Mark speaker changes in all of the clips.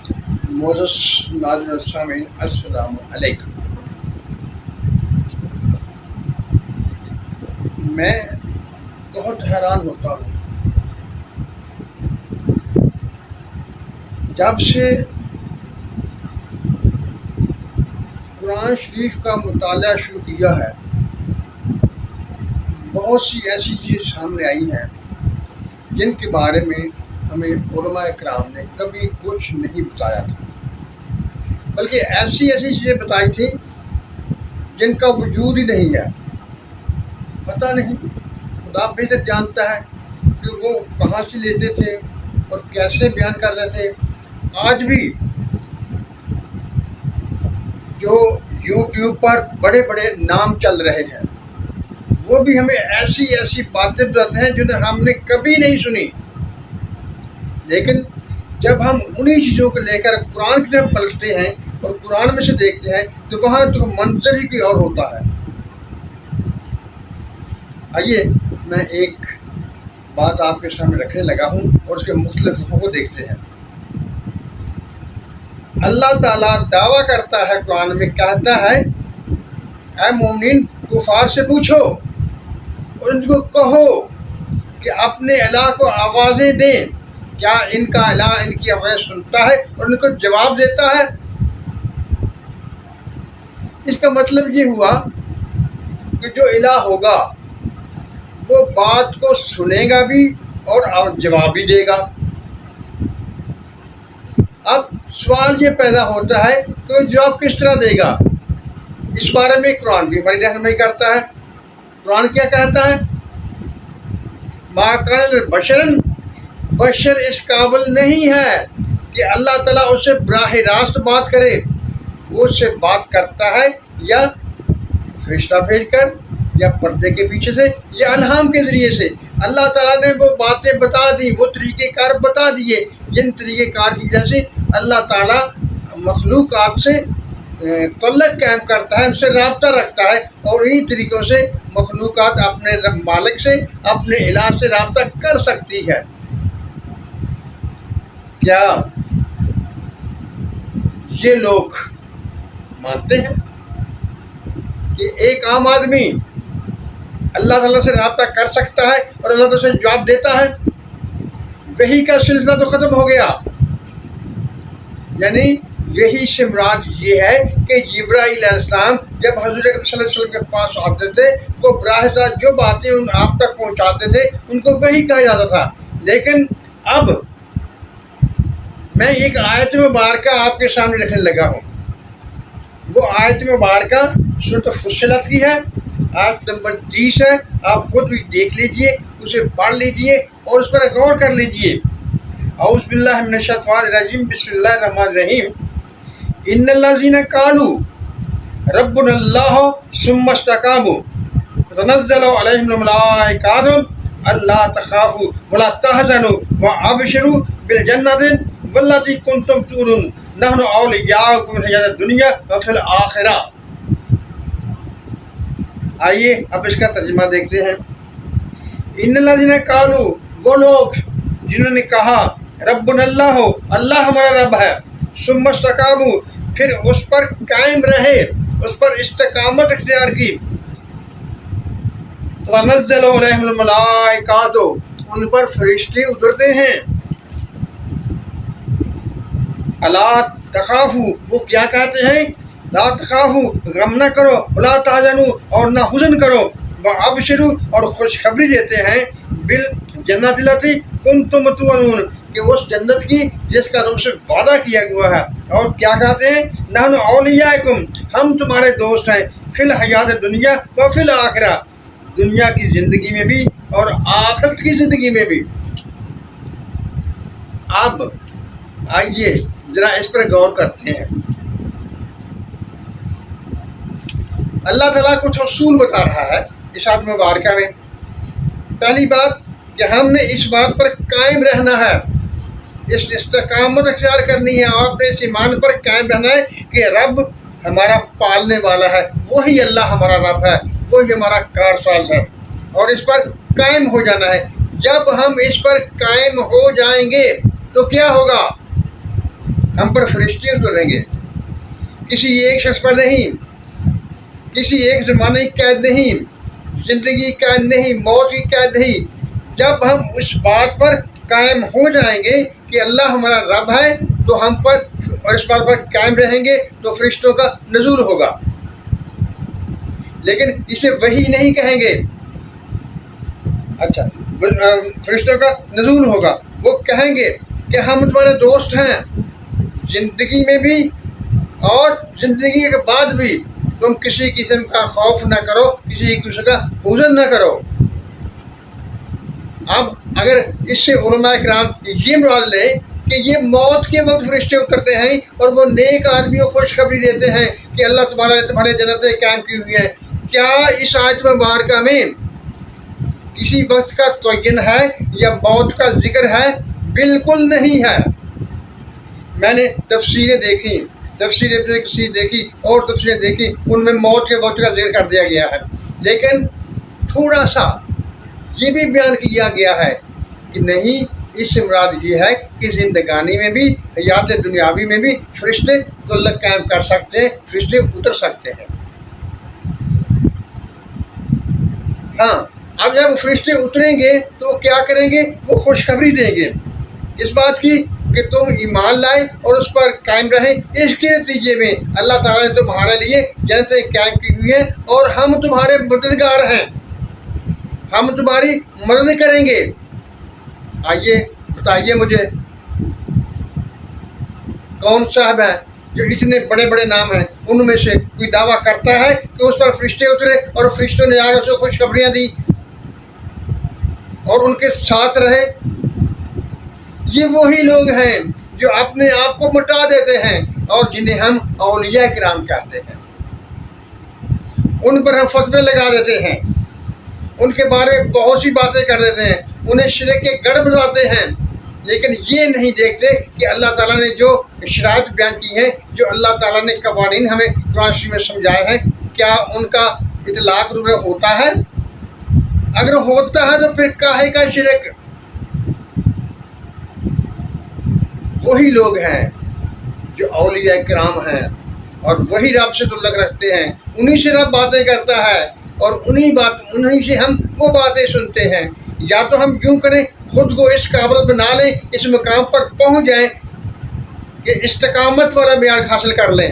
Speaker 1: معزز ناظرین سامعین، السلام علیکم۔ میں بہت حیران ہوتا ہوں جب سے قرآن شریف کا مطالعہ شروع کیا ہے، بہت سی ایسی چیزیں سامنے آئی ہیں جن کے بارے میں ہمیں علماء اکرام نے کبھی کچھ نہیں بتایا تھا، بلکہ ایسی چیزیں بتائی تھیں جن کا وجود ہی نہیں ہے۔ پتہ نہیں، خدا بہتر جانتا ہے کہ وہ کہاں سے لیتے تھے اور کیسے بیان کرتے تھے۔ آج بھی جو یوٹیوب پر بڑے بڑے نام چل رہے ہیں، وہ بھی ہمیں ایسی باتیں بتاتے ہیں جنہیں ہم نے کبھی نہیں سنی، لیکن جب ہم انہی چیزوں کو لے کر قرآن کی طرف پلٹتے ہیں اور قرآن میں سے دیکھتے ہیں تو وہاں تو منظر ہی کوئی اور ہوتا ہے۔ آئیے میں ایک بات آپ کے سامنے رکھنے لگا ہوں اور اس کے مختلف رخوں کو دیکھتے ہیں۔ اللہ تعالیٰ دعویٰ کرتا ہے، قرآن میں کہتا ہے، اے مومنین کفار سے پوچھو اور ان کو کہو کہ اپنے الہ کو آوازیں دیں، کیا ان کا الہ ان کی آوازیں سنتا ہے اور ان کو جواب دیتا ہے؟ اس کا مطلب یہ ہوا کہ جو الہ ہوگا وہ بات کو سنے گا بھی اور جواب بھی دے گا۔ اب سوال یہ پیدا ہوتا ہے کہ وہ جواب کس طرح دے گا؟ اس بارے میں قرآن بھی ہماری رہنمائی کرتا ہے۔ قرآن کیا کہتا ہے؟ ما کان بشرن، بشر اس قابل نہیں ہے کہ اللہ تعالیٰ اس سے براہ راست بات کرے۔ وہ اس سے بات کرتا ہے یا فرشتہ بھیج کر، یا پردے کے پیچھے سے، یا الہام کے ذریعے سے۔ اللہ تعالیٰ نے وہ باتیں بتا دی، وہ طریقہ کار بتا دیے جن طریقہ کار کی وجہ سے اللہ تعالیٰ مخلوقات سے تعلق قائم کرتا ہے، ان سے رابطہ رکھتا ہے، اور انہی طریقوں سے مخلوقات اپنے رب مالک سے، اپنے الہ سے رابطہ کر سکتی ہے۔ کیا یہ لوگ مانتے ہیں کہ ایک عام آدمی اللہ تعالیٰ سے رابطہ کر سکتا ہے اور اللہ تعالیٰ سے جواب دیتا ہے؟ وحی کا سلسلہ تو ختم ہو گیا۔ یعنی وحی سے مراد یہ ہے کہ جبرائیل علیہ السلام جب حضور اکرم صلی اللہ علیہ وسلم کے پاس آتے تھے، وہ براہ راست جو باتیں آپ تک پہنچاتے تھے ان کو وحی کہا جاتا تھا۔ لیکن اب میں ایک آیت مبارکہ آپ کے سامنے رکھنے لگا ہوں۔ وہ آیت مبارکہ سورۃ فصلت کی ہے، آیت نمبر 30 ہے۔ آپ خود بھی دیکھ لیجئے، اسے پڑھ لیجئے اور اس پر غور کر لیجئے۔ اعوذ باللہ من الشیطان الرجیم، بسم اللہ الرحمن الرحیم۔ ان الذین قالوا ربنا اللہ ثم استقاموا تتنزل علیہم الملائکۃ الا تخافوا ولا تحزنوا وابشروا بالجنۃ والتي کنتم تؤمنون نحن اولیاؤکم فی الحیاۃ الدنیا وفی الآخرہ۔ آئیے اب اس کا ترجمہ دیکھتے ہیں۔ ان الذین قالوا، وہ لوگ جنہوں نے کہا ربنا اللہ، اللہ ہمارا رب ہے، ثم استقاموا، پھر اس پر قائم رہے، اس پر استقامت اختیار کی، تنزل علیہم الملائکۃ، ان پر فرشتے اترتے ہیں، الا تخافوا، وہ کیا کہتے ہیں؟ لا تخافوا، غم نہ کرو، ولا تحزنوا، اور نہ حزن کرو، وابشروا، اور خوشخبری دیتے ہیں، بالجنۃ التی کنتم توعدون، کہ اس جنت کی جس کا تم سے وعدہ کیا ہوا ہے۔ اور کیا کہتے ہیں؟ نحن اولیاءکم، ہم تمہارے دوست ہیں، فی الحیاۃ الدنیا و فی الآخرہ، دنیا کی زندگی میں بھی اور آخرت کی زندگی میں بھی۔ اب آئیے ذرا اس پر غور کرتے ہیں۔ اللہ تعالیٰ کچھ اصول بتا رہا ہے اس آیت مبارکہ میں۔ پہلی بات کہ ہم نے اس بات پر قائم رہنا ہے، اس استقامت اختیار کرنی ہے، آپ نے اس ایمان پر قائم رہنا ہے کہ رب ہمارا پالنے والا ہے، وہی اللہ ہمارا رب ہے، وہی ہمارا کارساز ہے، اور اس پر قائم ہو جانا ہے۔ جب ہم اس پر قائم ہو جائیں گے تو کیا ہوگا؟ ہم پر فرشتے اتریں گے، کسی ایک شخص پر نہیں، کسی ایک زمانے کی قید نہیں، زندگی کی قید نہیں، موت کی قید نہیں۔ جب ہم اس بات پر قائم ہو جائیں گے کہ اللہ ہمارا رب ہے تو ہم پر اور اس بات پر قائم رہیں گے تو فرشتوں کا نزول ہوگا۔ لیکن اسے وحی نہیں کہیں گے، اچھا فرشتوں کا نزول ہوگا، وہ کہیں گے کہ ہم تمہارے دوست ہیں زندگی میں بھی اور زندگی کے بعد بھی، تم کسی قسم کا خوف نہ کرو، کسی قسم کا حزن نہ کرو۔ اب اگر اس سے علماء کرام یہ مراد لیں کہ یہ موت کے وقت فرشتے اترتے ہیں اور وہ نیک آدمی کو خوشخبری دیتے ہیں کہ اللہ تمہارے جنتیں قائم کی ہوئی ہیں، کیا اس آیت مبارکہ میں کسی وقت کا تعین ہے یا موت کا ذکر ہے؟ بالکل نہیں ہے۔ میں نے تفسیریں دیکھی، تفسیر ابن کثیر دیکھی اور تفسیریں دیکھی، ان میں موت کے وقت کا ذکر کر دیا گیا ہے، لیکن تھوڑا سا یہ بھی بیان کیا گیا ہے کہ نہیں، اس سے مراد یہ ہے کہ زندگانی میں بھی، حیات دنیاوی میں بھی فرشتے تعلق قائم کر سکتے ہیں، فرشتے اتر سکتے ہیں۔ ہاں، اب جب فرشتے اتریں گے تو کیا کریں گے؟ وہ خوشخبری دیں گے اس بات کی کہ تم ایمان لائے اور اس پر قائم رہیں، اس کے نتیجے میں اللہ تعالیٰ نے تمہارے لیے جنتیں قائم کی ہوئی ہیں اور ہم تمہارے مددگار ہیں، ہم تمہاری مدد کریں گے۔ آئیے بتائیے مجھے کون صاحب ہے جو اتنے بڑے بڑے نام ہیں ان میں سے کوئی دعویٰ کرتا ہے کہ اس پر فرشتے اترے اور فرشتوں نے آگے اسے خوشخبریاں دی اور ان کے ساتھ رہے؟ یہ وہی لوگ ہیں جو اپنے آپ کو مٹا دیتے ہیں اور جنہیں ہم اولیاء کرام کہتے ہیں، ان پر ہم فتوے لگا دیتے ہیں، ان کے بارے میں بہت سی باتیں کر دیتے ہیں، انہیں شرک کے گڑھ بتاتے ہیں، لیکن یہ نہیں دیکھتے کہ اللہ تعالیٰ نے جو شرائط بیان کی ہیں، جو اللہ تعالیٰ نے قوانین ہمیں قرآن شریف میں سمجھائے ہیں، کیا ان کا اطلاق ہوتا ہے؟ اگر ہوتا ہے تو پھر کاہے کا شرک؟ وہی لوگ ہیں جو اولیاء کرام ہیں اور وہی رب سے تعلق رکھتے ہیں، انہی سے رب باتیں کرتا ہے اور انہی سے ہم وہ باتیں سنتے ہیں۔ یا تو ہم یوں کریں، خود کو اس قابل بنا لیں، اس مقام پر پہنچ جائیں کہ استقامت والا بیان حاصل کر لیں۔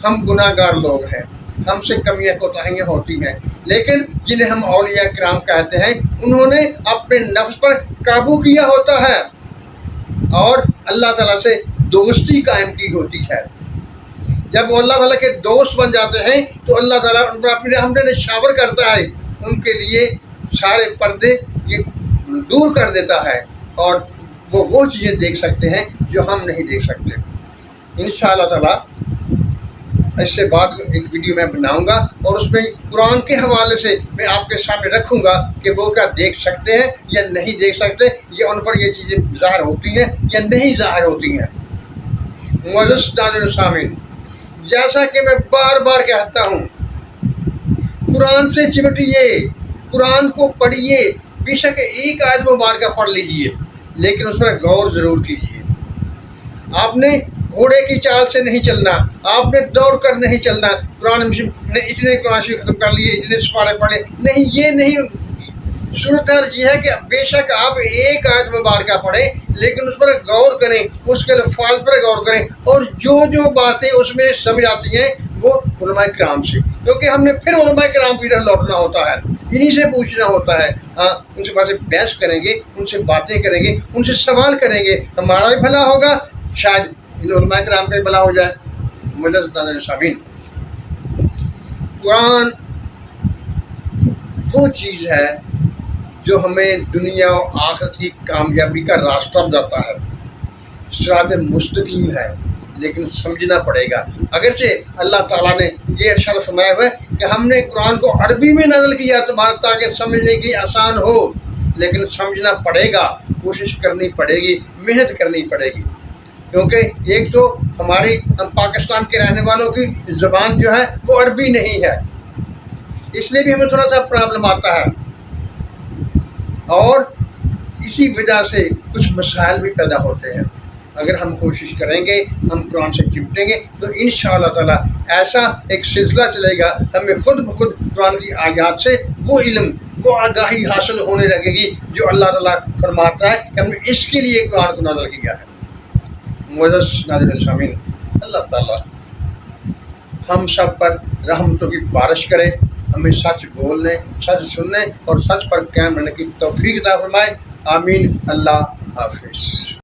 Speaker 1: ہم گناہ گار لوگ ہیں، ہم سے کمیاں کوتاہیاں ہوتی ہیں، لیکن جنہیں ہم اولیاء کرام کہتے ہیں انہوں نے اپنے نفس پر قابو کیا ہوتا ہے اور اللہ تعالیٰ سے دوستی قائم کی ہوتی ہے۔ جب وہ اللہ تعالیٰ کے دوست بن جاتے ہیں تو اللہ تعالیٰ ان پر اپنی رحمت نشاور کرتا ہے، ان کے لیے سارے پردے یہ دور کر دیتا ہے اور وہ چیزیں دیکھ سکتے ہیں جو ہم نہیں دیکھ سکتے۔ انشاءاللہ تعالیٰ اس سے بعد ایک ویڈیو میں بناؤں گا اور اس میں قرآن کے حوالے سے میں آپ کے سامنے رکھوں گا کہ وہ کیا دیکھ سکتے ہیں یا نہیں دیکھ سکتے، یا ان پر یہ چیزیں ظاہر ہوتی ہیں یا نہیں ظاہر ہوتی ہیں۔ معزز ناظرین سامعین، جیسا کہ میں بار بار کہتا ہوں، قرآن سے چمٹیے، قرآن کو پڑھیے، بے شک ایک آیت مبارکہ پڑھ لیجیے لیکن اس پر غور ضرور کیجیے۔ آپ نے گھوڑے کی چال سے نہیں چلنا، آپ نے دوڑ کر نہیں چلنا، قرآن نے اتنے قرآن شریف ختم کر لیے، اتنے سپارے پڑھے، نہیں، یہ نہیں۔ صورتحال یہ ہے کہ بے شک آپ ایک آیت مبارکہ پڑھیں لیکن اس پر غور کریں، اس کے الفاظ پر غور کریں اور جو باتیں اس میں سمجھ آتی ہیں وہ علماء کرام سے، کیونکہ ہم نے پھر علماء کرام کی طرف لوٹنا ہوتا ہے، انہی سے پوچھنا ہوتا ہے۔ ہاں، ان سے باتیں بحث کریں گے، ان سے باتیں کریں گے، ان سے سوال کریں گے، ہمارا بھی بھلا ہوگا، شاید ان علماء کرام کا بھی بھلا ہو جائے۔ معزز ناظرین سامعین، قرآن وہ چیز ہے جو ہمیں دنیا و آخرت کی کامیابی کا راستہ بتاتا ہے، صراط مستقیم ہے، لیکن سمجھنا پڑے گا۔ اگرچہ اللہ تعالیٰ نے یہ ارشاد فرمایا ہوا ہے کہ ہم نے قرآن کو عربی میں نازل کیا تاکہ سمجھنے کی آسان ہو، لیکن سمجھنا پڑے گا، کوشش کرنی پڑے گی، محنت کرنی پڑے گی، کیونکہ ایک تو ہم پاکستان کے رہنے والوں کی زبان جو ہے وہ عربی نہیں ہے، اس لیے بھی ہمیں تھوڑا سا پرابلم آتا ہے اور اسی وجہ سے کچھ مسائل بھی پیدا ہوتے ہیں۔ اگر ہم کوشش کریں گے، ہم قرآن سے چمٹیں گے تو انشاءاللہ تعالیٰ ایسا ایک سلسلہ چلے گا، ہمیں خود بخود قرآن کی آیات سے وہ علم، وہ آگاہی حاصل ہونے لگے گی جو اللہ تعالیٰ فرماتا ہے کہ ہم نے اس کے لیے قرآن کو نازل کیا ہے۔ معزز ناظرین سامعین، اللہ تعالیٰ ہم سب پر رحمتوں کی بارش کرے، ہمیں سچ بولنے، سچ سننے اور سچ پر قائم رہنے کی توفیق عطا فرمائے۔ آمین۔ اللہ حافظ۔